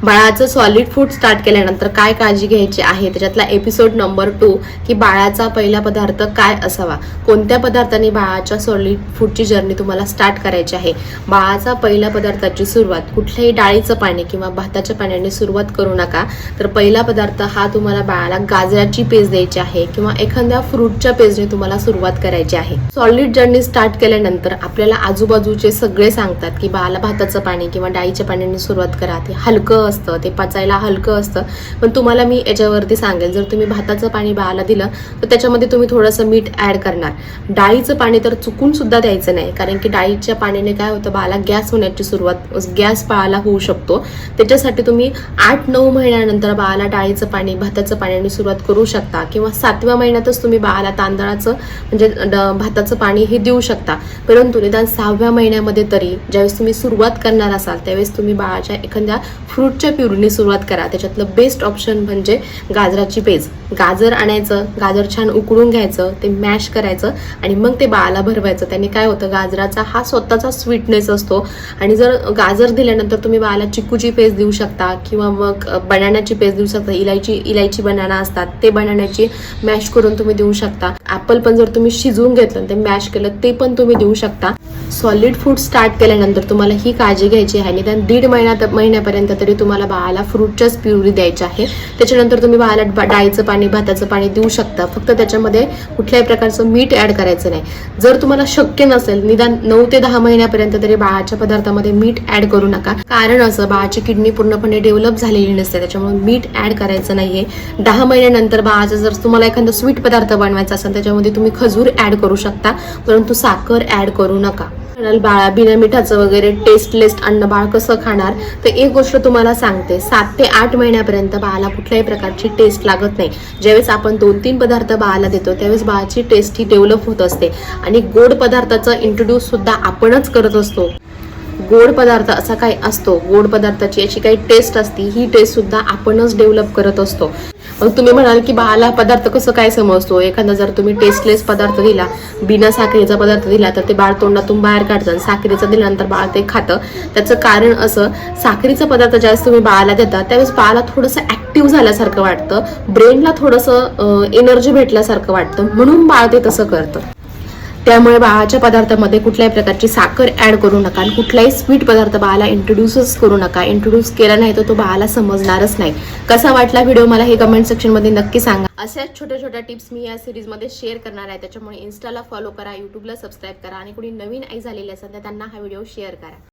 बाळाचं solid food start केल्यानंतर काय काळजी घ्यायची आहे त्याच्यातला एपिसोड नंबर 2 की बाळाचा पहिला पदार्थ काय असावा, कोणत्या पदार्थाने बाळाच्या सॉलिड फूडची जर्नी तुम्हाला स्टार्ट करायची आहे. बाळाचा पहिल्या पदार्थाची सुरुवात कुठल्याही डाळीचं पाणी किंवा भाताच्या पाण्याने सुरुवात करू नका. तर पहिला पदार्थ हा तुम्हाला बाळाला गाजराची पेस्ट द्यायची आहे किंवा एखाद्या फ्रूटच्या पेस्टने तुम्हाला सुरुवात करायची आहे. सॉलिड जर्नी स्टार्ट केल्यानंतर आपल्याला आजूबाजूचे सगळे सांगतात की बाळाला भाताचं पाणी किंवा डाळीच्या पाण्याने सुरुवात करा, ते हलकं असतं, ते पचायला हलकं असतं. पण तुम्हाला मी याच्यावरती सांगेल, जर तुम्ही भाताचं पाणी बाळाला दिलं तर त्याच्यामध्ये तुम्ही थोडंसं मीठ ऍड करणार. डाळीचं पाणी तर चुकून सुद्धा द्यायचं नाही, कारण की डाळीच्या पाण्याने काय होतं, बाळाला गॅस होण्याची सुरुवात, गॅस बाळाला होऊ शकतो. त्याच्यासाठी तुम्ही 8-9 महिन्यानंतर बाळाला डाळीचं पाणी भाताचं पाण्याने सुरुवात करू शकता किंवा 7व्या महिन्यातच तुम्ही बाळाला तांदळाचं म्हणजे भाताचं पाणी हे देऊ शकता. परंतु निदान 6व्या महिन्यामध्ये तरी ज्यावेळेस तुम्ही सुरुवात करणार असाल त्यावेळेस तुम्ही बाळाच्या एखाद्या फ्रूटच्या प्युरीने सुरुवात करा. त्याच्यातलं बेस्ट ऑप्शन म्हणजे गाजराची पेज. गाजर आणायचं, गाजर छान उकळून घ्यायचं, ते मॅश करायचं आणि मग ते बाळाला भरवायचं. त्याने काय होतं, गाजराचा हा स्वतःचा स्वीटनेस असतो. आणि जर गाजर दिल्यानंतर तुम्ही बाळाला चिकूची पेस्ट देऊ शकता किंवा मग बनानाची पेस्ट देऊ शकता. इलायची बनाना असतात, ते बनानाची मॅश करून तुम्ही देऊ शकता. ॲपल पण जर तुम्ही शिजवून घेतलं ते मॅश केलं ते पण तुम्ही देऊ शकता. सॉलिड फूड स्टार्ट केल्यानंतर तुम्हाला ही काळजी घ्यायची आहे, निदान 1.5 महिन्यापर्यंत तरी तुम्हाला बाळाला फ्रूटच्याच प्युरी द्यायची आहे. त्याच्यानंतर तुम्ही बाळाला डाळीचं पाणी भाताचं पाणी देऊ शकता. फक्त त्याच्यामध्ये कुठल्याही प्रकारचं मीठ ऍड करायचं नाही. जर तुम्हाला शक्य नसेल, निदान 9 ते 10 महिन्यापर्यंत तरी बाळाच्या पदार्थामध्ये मीठ ऍड करू नका. कारण असं, बाळाची किडनी पूर्णपणे डेव्हलप झालेली नसते, त्याच्यामुळे मीठ ऍड करायचं नाहीये. 10 महिन्यानंतर बाळाचा जर तुम्हाला एखादा स्वीट पदार्थ बनवायचा असेल त्याच्यामध्ये तुम्ही खजूर ऍड करू शकता, परंतु साखर ऍड करू नका. बाळा बिना मिठाचं वगैरे टेस्टलेस अन्न बाळ कसं खाणार, तर एक गोष्ट तुम्हाला सांगते, 7 ते 8 महिन्यापर्यंत बाळाला कुठल्याही प्रकारची टेस्ट लागत नाही. ज्यावेळेस आपण 2-3 पदार्थ बाळाला देतो त्यावेळेस बाळाची टेस्ट ही डेव्हलप होत असते. आणि गोड पदार्थाचं इंट्रोड्यूस सुद्धा आपणच करत असतो. गोड पदार्थ असा काही असतो, गोड पदार्थाची अशी काही टेस्ट असते, ही टेस्ट सुद्धा आपणच डेव्हलप करत असतो. मग तुम्ही म्हणाल की बाळाला पदार्थ कसं काय समजतो. एखादा जर तुम्ही टेस्टलेस पदार्थ दिला, बिना साखरेचा पदार्थ दिला तर ते बाळ तोंडातून बाहेर काढतं. साखरेचा दिल्यानंतर बाळ ते खातं. त्याचं कारण असं, साखरेचा पदार्थ ज्यावेळेस तुम्ही बाळाला देता त्यावेळेस बाळाला थोडंसं ऍक्टिव्ह झाल्यासारखं वाटतं, ब्रेनला थोडंसं एनर्जी भेटल्यासारखं वाटतं, म्हणून बाळ ते तसं करतं. त्यामुळे बाळाच्या पदार्थामध्ये कुठल्याही प्रकारची साखर ऍड करू नका आणि कुठलाही स्वीट पदार्थ बाळाला इंट्रोड्यूसच करू नका. इंट्रोड्यूस केला नाही तर तो बाळाला समजणारच नाही. कसा वाटला व्हिडिओ मला हे कमेंट सेक्शनमध्ये नक्की सांगा. अशाच छोट्या छोट्या टिप्स मी या सिरीजमध्ये शेअर करणार आहे. त्याच्यामुळे इन्स्टाला फॉलो करा, युट्यूबला सबस्क्राईब करा आणि कोणी नवीन आई झालेली असेल तर त्यांना हा व्हिडिओ शेअर करा.